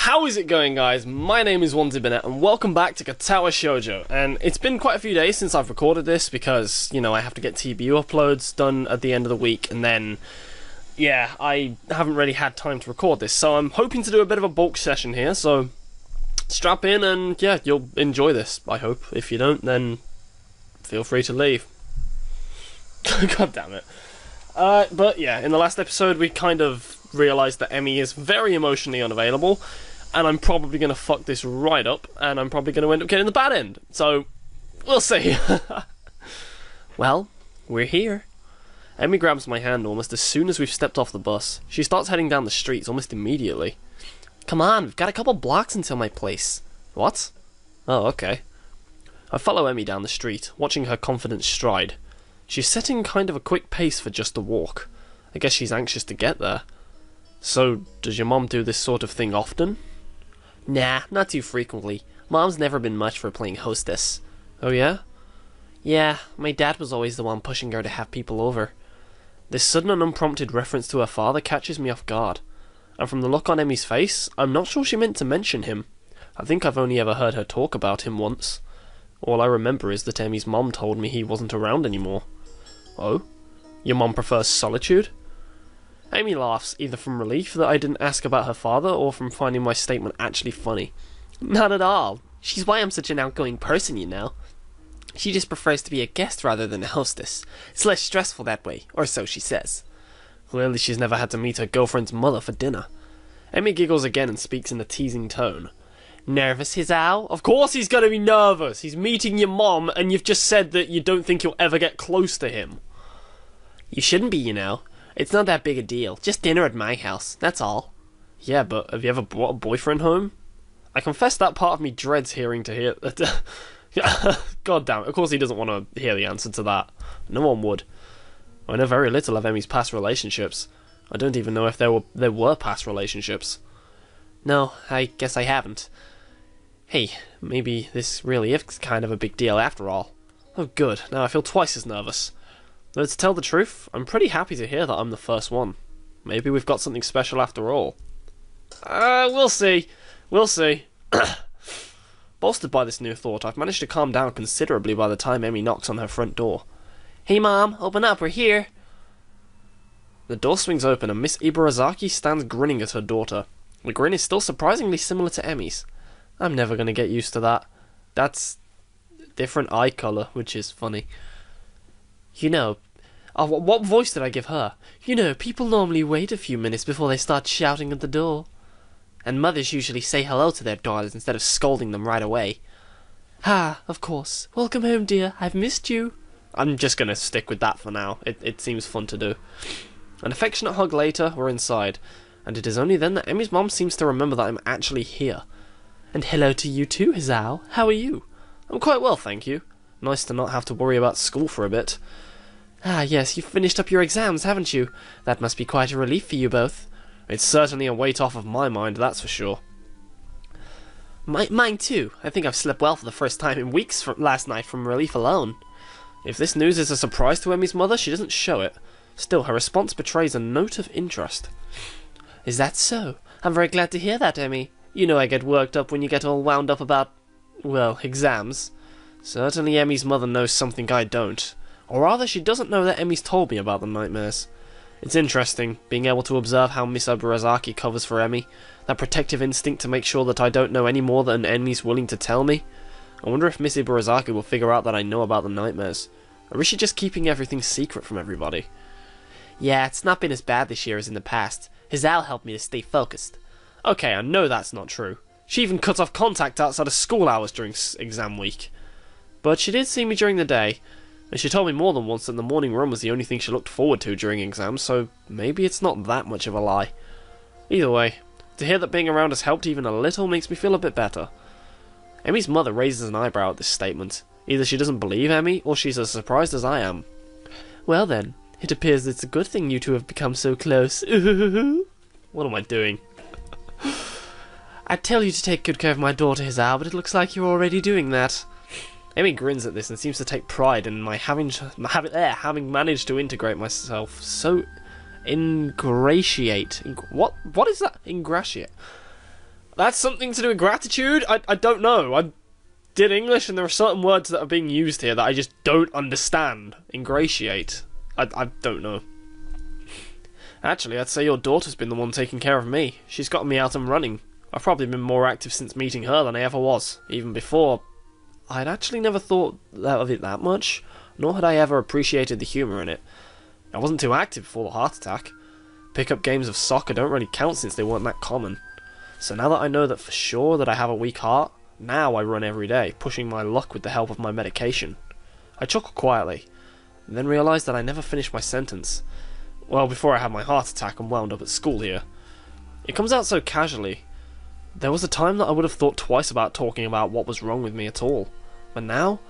How is it going, guys? My name is Wanted and welcome back to Katawa Shojou. And it's been quite a few days since I've recorded this because, you know, I have to get TBU uploads done at the end of the week, and then, yeah, I haven't really had time to record this. So I'm hoping to do a bit of a bulk session here, so strap in and, yeah, you'll enjoy this, I hope. If you don't, then feel free to leave. God damn it. But yeah, in the last episode we kind of realised that Emmy is very emotionally unavailable, and I'm probably going to fuck this right up, and I'm probably going to end up getting the bad end. So, we'll see. Well, we're here. Emmy grabs my hand almost as soon as we've stepped off the bus. She starts heading down the streets almost immediately. Come on, we've got a couple blocks until my place. What? Oh, okay. I follow Emmy down the street, watching her confident stride. She's setting kind of a quick pace for just a walk. I guess she's anxious to get there. So, does your mom do this sort of thing often? Nah, not too frequently. Mom's never been much for playing hostess. Oh yeah? Yeah, my dad was always the one pushing her to have people over. This sudden and unprompted reference to her father catches me off guard. And from the look on Emmy's face, I'm not sure she meant to mention him. I think I've only ever heard her talk about him once. All I remember is that Emmy's mom told me he wasn't around anymore. Oh? Your mom prefers solitude? Amy laughs, either from relief that I didn't ask about her father, or from finding my statement actually funny. Not at all. She's why I'm such an outgoing person, you know. She just prefers to be a guest rather than a hostess. It's less stressful that way, or so she says. Clearly she's never had to meet her girlfriend's mother for dinner. Amy giggles again and speaks in a teasing tone. Nervous, HISAO? Of course he's gonna be nervous! He's meeting your mom, and you've just said that you don't think you'll ever get close to him. You shouldn't be, you know. It's not that big a deal. Just dinner at my house, that's all. Yeah, but have you ever brought a boyfriend home? I confess that part of me dreads hearing to hear... God damn it, of course he doesn't want to hear the answer to that. No one would. I know very little of Emmy's past relationships. I don't even know if there were past relationships. No, I guess I haven't. Hey, maybe this really is kind of a big deal after all. Oh good, now I feel twice as nervous. Though to tell the truth, I'm pretty happy to hear that I'm the first one. Maybe we've got something special after all. We'll see. We'll see. Bolstered by this new thought, I've managed to calm down considerably by the time Emmy knocks on her front door. Hey Mom, open up, we're here! The door swings open and Miss Ibarazaki stands grinning at her daughter. The grin is still surprisingly similar to Emmy's. I'm never going to get used to that. That's different eye colour, which is funny. You know, what voice did I give her? You know, people normally wait a few minutes before they start shouting at the door. And mothers usually say hello to their daughters instead of scolding them right away. Ah, of course. Welcome home, dear. I've missed you. I'm just going to stick with that for now. It seems fun to do. An affectionate hug later, we're inside. And it is only then that Emmy's mom seems to remember that I'm actually here. And hello to you too, HISAO. How are you? I'm quite well, thank you. Nice to not have to worry about school for a bit. Ah, yes, you've finished up your exams, haven't you? That must be quite a relief for you both. It's certainly a weight off of my mind, that's for sure. Mine too. I think I've slept well for the first time in weeks last night from relief alone. If this news is a surprise to Emmy's mother, she doesn't show it. Still, her response betrays a note of interest. Is that so? I'm very glad to hear that, Emmy. You know I get worked up when you get all wound up about, well, exams. Certainly Emmy's mother knows something I don't. Or rather, she doesn't know that Emmy's told me about the nightmares. It's interesting, being able to observe how Miss Ibarazaki covers for Emmy. That protective instinct to make sure that I don't know any more than Emmy's willing to tell me. I wonder if Miss Ibarazaki will figure out that I know about the nightmares. Or is she just keeping everything secret from everybody? Yeah, it's not been as bad this year as in the past. HISAO helped me to stay focused. Okay, I know that's not true. She even cut off contact outside of school hours during exam week. But she did see me during the day, and she told me more than once that the morning run was the only thing she looked forward to during exams, so maybe it's not that much of a lie. Either way, to hear that being around has helped even a little makes me feel a bit better. Emmy's mother raises an eyebrow at this statement. Either she doesn't believe Emmy, or she's as surprised as I am. Well then, it appears it's a good thing you two have become so close. What am I doing? I'd tell you to take good care of my daughter, HISAO, but it looks like you're already doing that. Emmy grins at this and seems to take pride in my having managed to integrate myself so What is that? Ingratiate. That's something to do with gratitude? I don't know. I did English, and there are certain words that are being used here that I just don't understand. Ingratiate. I don't know. Actually, I'd say your daughter's been the one taking care of me. She's gotten me out and running. I've probably been more active since meeting her than I ever was. Even before, I'd actually never thought of it that much, nor had I ever appreciated the humour in it. I wasn't too active before the heart attack. Pick-up games of soccer don't really count since they weren't that common. So now that I know that for sure that I have a weak heart, now I run every day, pushing my luck with the help of my medication. I chuckle quietly, and then realise that I never finished my sentence. Well, before I had my heart attack and wound up at school here. It comes out so casually. There was a time that I would have thought twice about talking about what was wrong with me at all. But now,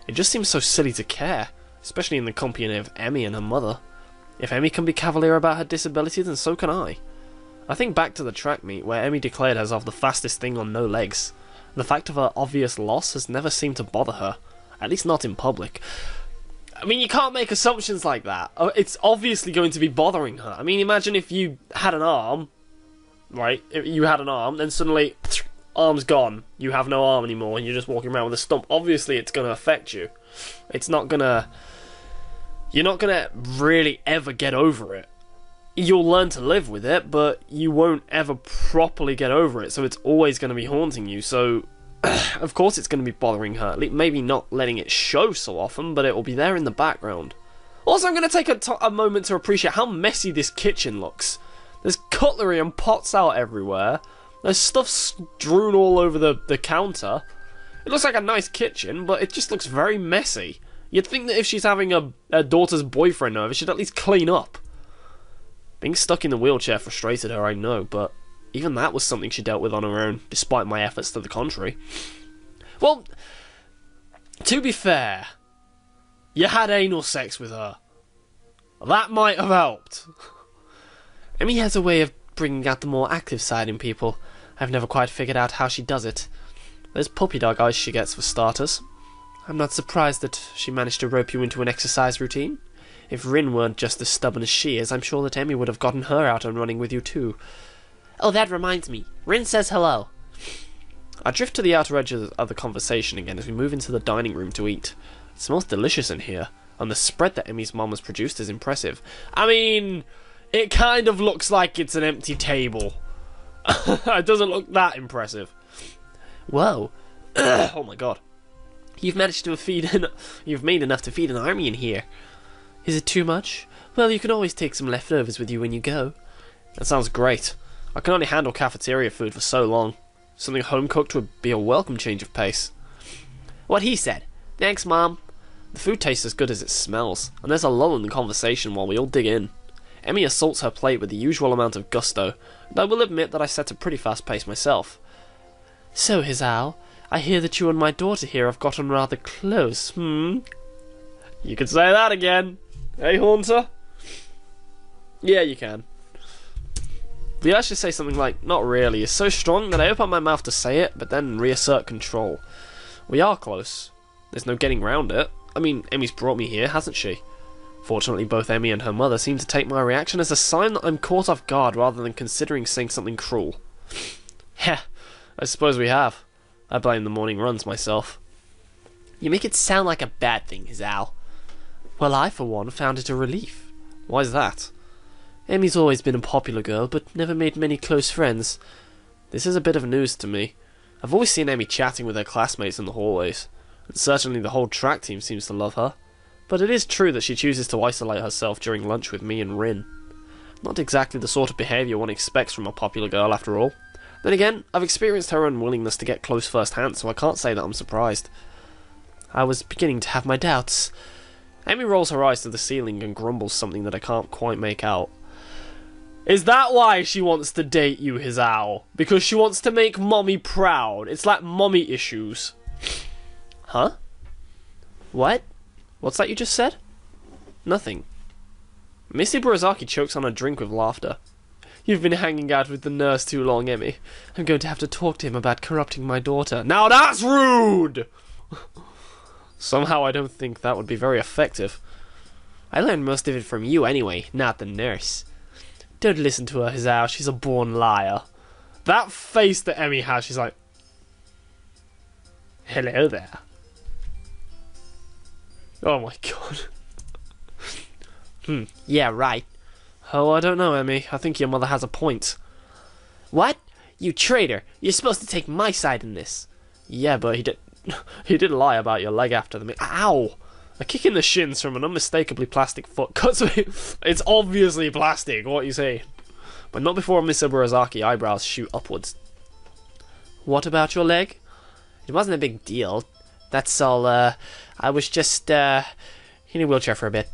it just seems so silly to care, especially in the company of Emmy and her mother. If Emmy can be cavalier about her disability, then so can I. I think back to the track meet where Emmy declared herself the fastest thing on no legs. The fact of her obvious loss has never seemed to bother her, at least not in public. I mean, you can't make assumptions like that. It's obviously going to be bothering her. I mean, imagine if you had an arm, right? If you had an arm, then suddenly, arm's gone. You have no arm anymore, and you're just walking around with a stump. Obviously, it's going to affect you. It's not going to... You're not going to really ever get over it. You'll learn to live with it, but you won't ever properly get over it, so it's always going to be haunting you. So, of course it's going to be bothering her. Maybe not letting it show so often, but it will be there in the background. Also, I'm going to take a moment to appreciate how messy this kitchen looks. There's cutlery and pots out everywhere. There's stuff strewn all over the counter. It looks like a nice kitchen, but it just looks very messy. You'd think that if she's having a daughter's boyfriend over, she'd at least clean up. Being stuck in the wheelchair frustrated her, I know, but even that was something she dealt with on her own, despite my efforts to the contrary. Well, to be fair, you had anal sex with her. That might have helped. Emmy has a way of bringing out the more active side in people. I've never quite figured out how she does it. Those puppy dog eyes she gets for starters. I'm not surprised that she managed to rope you into an exercise routine. If Rin weren't just as stubborn as she is, I'm sure that Emmy would have gotten her out and running with you too. Oh, that reminds me. Rin says hello. I drift to the outer edge of the conversation again as we move into the dining room to eat. It smells delicious in here, and the spread that Emmy's mom has produced is impressive. I mean, it kind of looks like it's an empty table. It doesn't look that impressive. Whoa. Oh my god. You've managed to you've made enough to feed an army in here. Is it too much? Well, you can always take some leftovers with you when you go. That sounds great. I can only handle cafeteria food for so long. Something home-cooked would be a welcome change of pace. What he said. Thanks, Mom. The food tastes as good as it smells, and there's a lull in the conversation while we all dig in. Emmy assaults her plate with the usual amount of gusto, and I will admit that I set a pretty fast pace myself. So, HISAO, I hear that you and my daughter here have gotten rather close, You could say that again. Hey, Haunter? Yeah, you can. The urge to say something like, not really, is so strong that I open my mouth to say it, but then reassert control. We are close. There's no getting round it. I mean, Emmy's brought me here, hasn't she? Fortunately, both Emmy and her mother seem to take my reaction as a sign that I'm caught off guard rather than considering saying something cruel. Heh, I suppose we have. I blame the morning runs myself. You make it sound like a bad thing, HISAO. Well, I, for one, found it a relief. Why's that? Emmy's always been a popular girl, but never made many close friends. This is a bit of news to me. I've always seen Emmy chatting with her classmates in the hallways, and certainly the whole track team seems to love her. But it is true that she chooses to isolate herself during lunch with me and Rin. Not exactly the sort of behaviour one expects from a popular girl, after all. Then again, I've experienced her unwillingness to get close firsthand, so I can't say that I'm surprised. I was beginning to have my doubts. Emmy rolls her eyes to the ceiling and grumbles something that I can't quite make out. Is that why she wants to date you, HISAO? Because she wants to make Mommy proud. It's like mommy issues. Huh? What? What's that you just said? Nothing. Missy Burazaki chokes on a drink with laughter. You've been hanging out with the nurse too long, Emmy. I'm going to have to talk to him about corrupting my daughter. Now that's rude! Somehow I don't think that would be very effective. I learned most of it from you anyway, not the nurse. Don't listen to her, HISAO. She's a born liar. That face that Emmy has, she's like, hello there. Oh my god. Yeah, right. Oh, I don't know, Emmy. I think your mother has a point. What? You traitor. You're supposed to take my side in this. Yeah, but he did lie about your leg after the Ow! A kick in the shins from an unmistakably plastic foot cuts me. It's obviously plastic, what you say? But not before Miss Iburazaki eyebrows shoot upwards. What about your leg? It wasn't a big deal. That's all, I was just, in a wheelchair for a bit.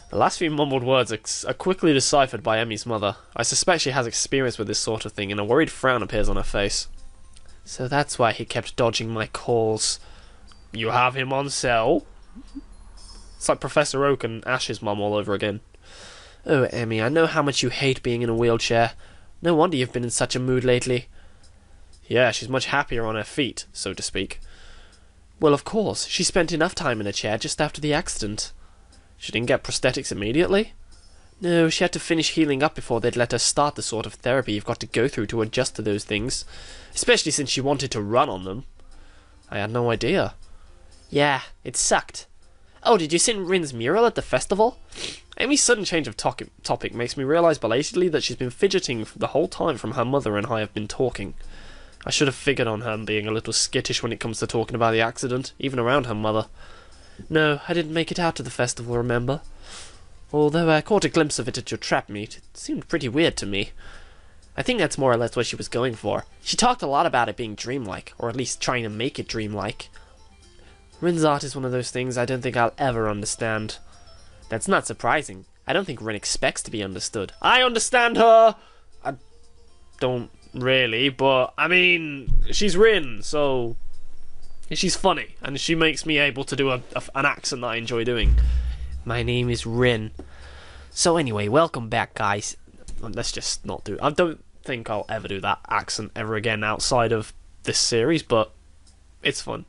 The last few mumbled words are quickly deciphered by Emmy's mother. I suspect she has experience with this sort of thing, and a worried frown appears on her face. So that's why he kept dodging my calls. You have him on cell? It's like Professor Oak and Ash's mum all over again. Oh, Emmy, I know how much you hate being in a wheelchair. No wonder you've been in such a mood lately. Yeah, she's much happier on her feet, so to speak. Well, of course. She spent enough time in a chair just after the accident. She didn't get prosthetics immediately? No, she had to finish healing up before they'd let her start the sort of therapy you've got to go through to adjust to those things. Especially since she wanted to run on them. I had no idea. Yeah, it sucked. Oh, did you see Rin's mural at the festival? Amy's sudden change of topic makes me realise belatedly that she's been fidgeting the whole time from her mother and I have been talking. I should have figured on her being a little skittish when it comes to talking about the accident, even around her mother. No, I didn't make it out to the festival, remember? Although I caught a glimpse of it at your trap meet, it seemed pretty weird to me. I think that's more or less what she was going for. She talked a lot about it being dreamlike, or at least trying to make it dreamlike. Rin's art is one of those things I don't think I'll ever understand. That's not surprising. I don't think Rin expects to be understood. I understand her! I don't really, but, I mean, she's Rin, so she's funny, and she makes me able to do an accent that I enjoy doing. My name is Rin. So anyway, welcome back, guys. Let's just not do it. I don't think I'll ever do that accent ever again outside of this series, but it's fun.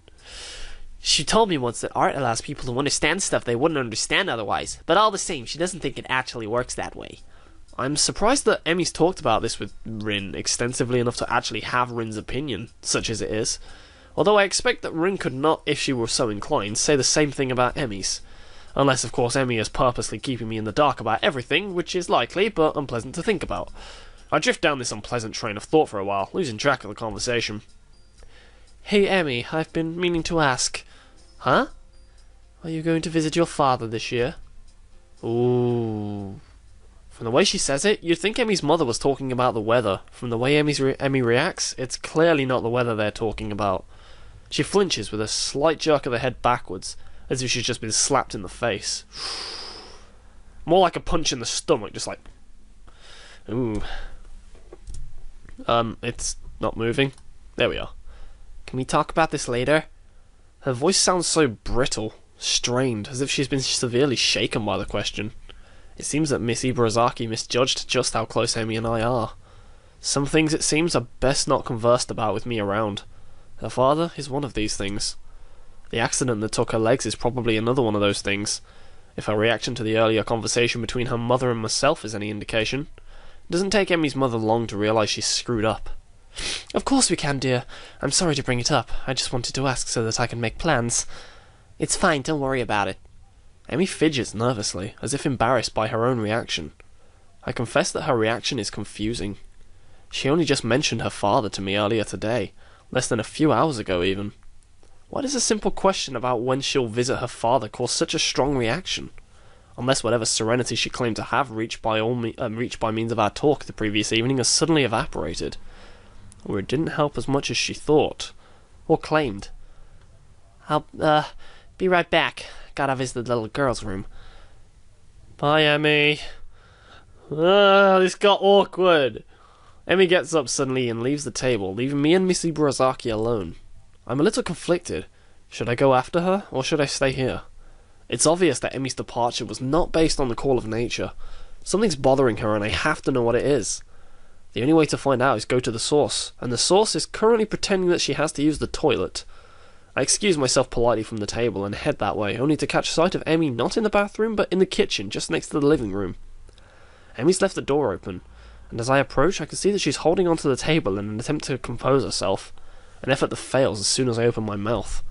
She told me once that art allows people to understand stuff they wouldn't understand otherwise, but all the same, she doesn't think it actually works that way. I'm surprised that Emmy's talked about this with Rin extensively enough to actually have Rin's opinion, such as it is. Although I expect that Rin could not, if she were so inclined, say the same thing about Emmy's. Unless, of course, Emmy is purposely keeping me in the dark about everything, which is likely, but unpleasant to think about. I drift down this unpleasant train of thought for a while, losing track of the conversation. Hey, Emmy, I've been meaning to ask. Huh? Are you going to visit your father this year? Ooh. From the way she says it, you'd think Emmy's mother was talking about the weather. From the way Emmy reacts, it's clearly not the weather they're talking about. She flinches with a slight jerk of the head backwards, as if she's just been slapped in the face. More like a punch in the stomach, just like... Ooh. It's not moving. There we are. Can we talk about this later? Her voice sounds so brittle, strained, as if she's been severely shaken by the question. It seems that Miss Iburazaki misjudged just how close Emmy and I are. Some things, it seems, are best not conversed about with me around. Her father is one of these things. The accident that took her legs is probably another one of those things, if her reaction to the earlier conversation between her mother and myself is any indication. It doesn't take Emmy's mother long to realise she's screwed up. Of course we can, dear. I'm sorry to bring it up. I just wanted to ask so that I can make plans. It's fine, don't worry about it. Emmy fidgets nervously, as if embarrassed by her own reaction. I confess that her reaction is confusing. She only just mentioned her father to me earlier today, less than a few hours ago even. Why does a simple question about when she'll visit her father cause such a strong reaction? Unless whatever serenity she claimed to have reached by means of our talk the previous evening has suddenly evaporated. Or it didn't help as much as she thought. Or claimed. I'll, be right back. Gotta visit the little girl's room. Bye, Emmy. This got awkward. Emmy gets up suddenly and leaves the table, leaving me and Miss Iburazaki alone. I'm a little conflicted. Should I go after her, or should I stay here? It's obvious that Emmy's departure was not based on the call of nature. Something's bothering her and I have to know what it is. The only way to find out is go to the source, and the source is currently pretending that she has to use the toilet. I excuse myself politely from the table and head that way, only to catch sight of Emmy not in the bathroom, but in the kitchen, just next to the living room. Emmy's left the door open, and as I approach, I can see that she's holding onto the table in an attempt to compose herself, an effort that fails as soon as I open my mouth.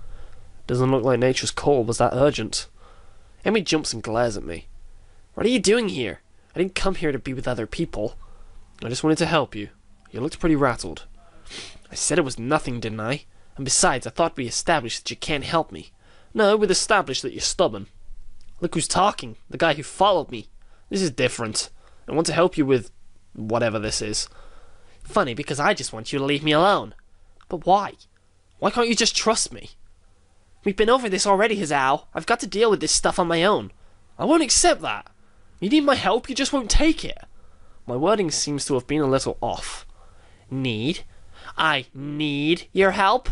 Doesn't look like nature's call was that urgent. Emi jumps and glares at me. What are you doing here? I didn't come here to be with other people. I just wanted to help you. You looked pretty rattled. I said it was nothing, didn't I? And besides, I thought we established that you can't help me. No, we'd established that you're stubborn. Look who's talking, the guy who followed me. This is different. I want to help you with whatever this is. Funny, because I just want you to leave me alone. But why? Why can't you just trust me? We've been over this already, HISAO. I've got to deal with this stuff on my own. I won't accept that. You need my help, you just won't take it. My wording seems to have been a little off. Need? I need your help?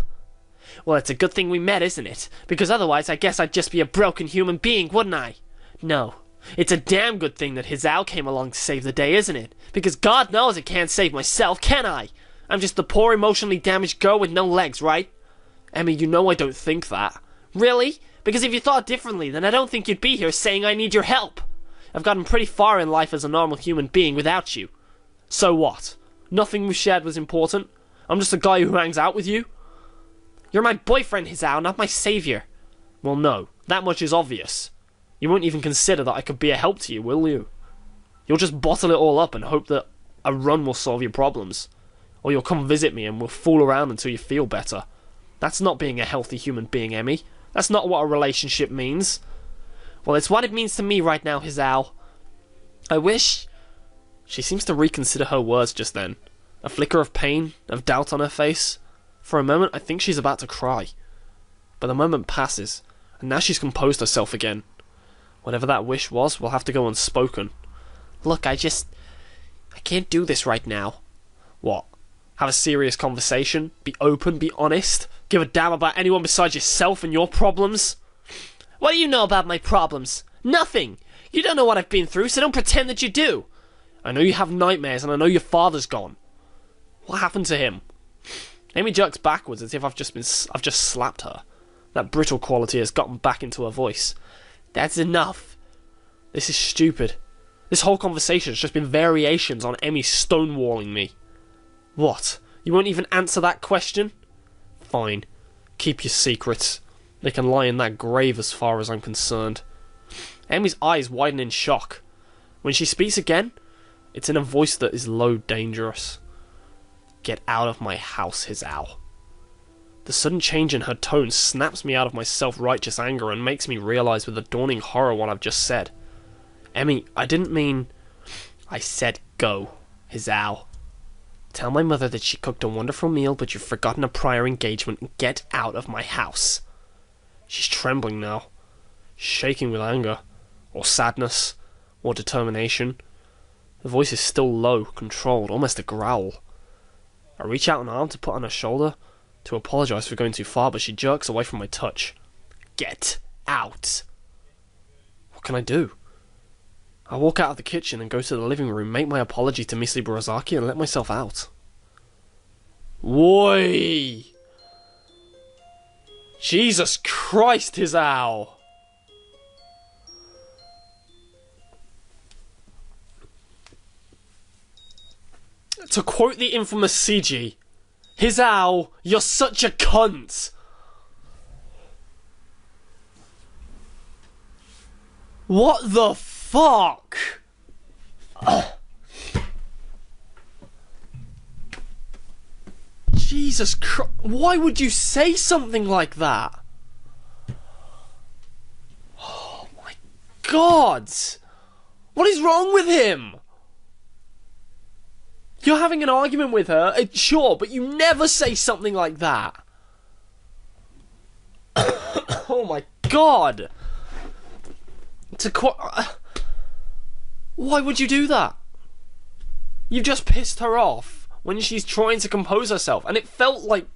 Well, it's a good thing we met, isn't it? Because otherwise I guess I'd just be a broken human being, wouldn't I? No. It's a damn good thing that HISAO came along to save the day, isn't it? Because God knows I can't save myself, can I? I'm just the poor, emotionally damaged girl with no legs, right? Emi, you know I don't think that. Really? Because if you thought differently, then I don't think you'd be here saying I need your help. I've gotten pretty far in life as a normal human being without you. So what? Nothing we shared was important? I'm just a guy who hangs out with you? You're my boyfriend, HISAO, not my savior. Well, no. That much is obvious. You won't even consider that I could be a help to you, will you? You'll just bottle it all up and hope that a run will solve your problems. Or you'll come visit me and we'll fool around until you feel better. That's not being a healthy human being, Emi. That's not what a relationship means. Well, it's what it means to me right now, HISAO. I wish... She seems to reconsider her words just then. A flicker of pain, of doubt on her face. For a moment, I think she's about to cry. But the moment passes, and now she's composed herself again. Whatever that wish was will have to go unspoken. Look, I can't do this right now. What? Have a serious conversation? Be open? Be honest? Give a damn about anyone besides yourself and your problems? What do you know about my problems? Nothing! You don't know what I've been through, so don't pretend that you do! I know you have nightmares, and I know your father's gone. What happened to him? Emi jerks backwards as if I've just slapped her. That brittle quality has gotten back into her voice. That's enough. This is stupid. This whole conversation has just been variations on Emi stonewalling me. What? You won't even answer that question? Fine. Keep your secrets. They can lie in that grave as far as I'm concerned. Emi's eyes widen in shock. When she speaks again, it's in a voice that is low dangerous. Get out of my house, HISAO. The sudden change in her tone snaps me out of my self-righteous anger and makes me realise with a dawning horror what I've just said. Emi, I didn't mean... I said go, HISAO. Tell my mother that she cooked a wonderful meal, but you've forgotten a prior engagement, and get out of my house. She's trembling now, shaking with anger, or sadness, or determination. The voice is still low, controlled, almost a growl. I reach out an arm to put on her shoulder, to apologise for going too far, but she jerks away from my touch. Get out! What can I do? I walk out of the kitchen and go to the living room, make my apology to Miss Ozaki and let myself out. Woi! Jesus Christ, HISAO! To quote the infamous CG, HISAO, you're such a cunt! What the fuck? Jesus Christ, why would you say something like that? Oh my God! What is wrong with him? You're having an argument with her, sure, but you never say something like that. Oh my God! Why would you do that? You've just pissed her off when she's trying to compose herself, and it felt like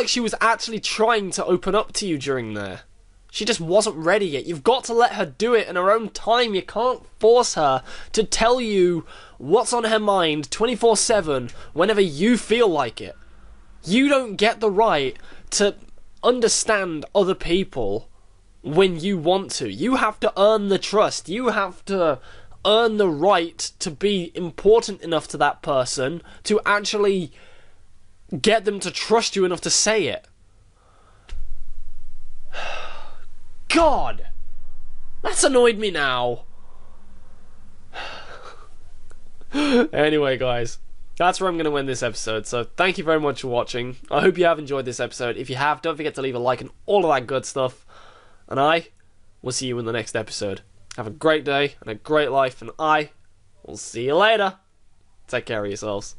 she was actually trying to open up to you during there. She just wasn't ready yet. You've got to let her do it in her own time. You can't force her to tell you what's on her mind 24/7 whenever you feel like it. You don't get the right to understand other people when you want to. You have to earn the trust. You have to earn the right to be important enough to that person to actually get them to trust you enough to say it. God! That's annoyed me now. Anyway, guys, that's where I'm going to end this episode. So thank you very much for watching. I hope you have enjoyed this episode. If you have, don't forget to leave a like and all of that good stuff. And I will see you in the next episode. Have a great day and a great life, and I will see you later. Take care of yourselves.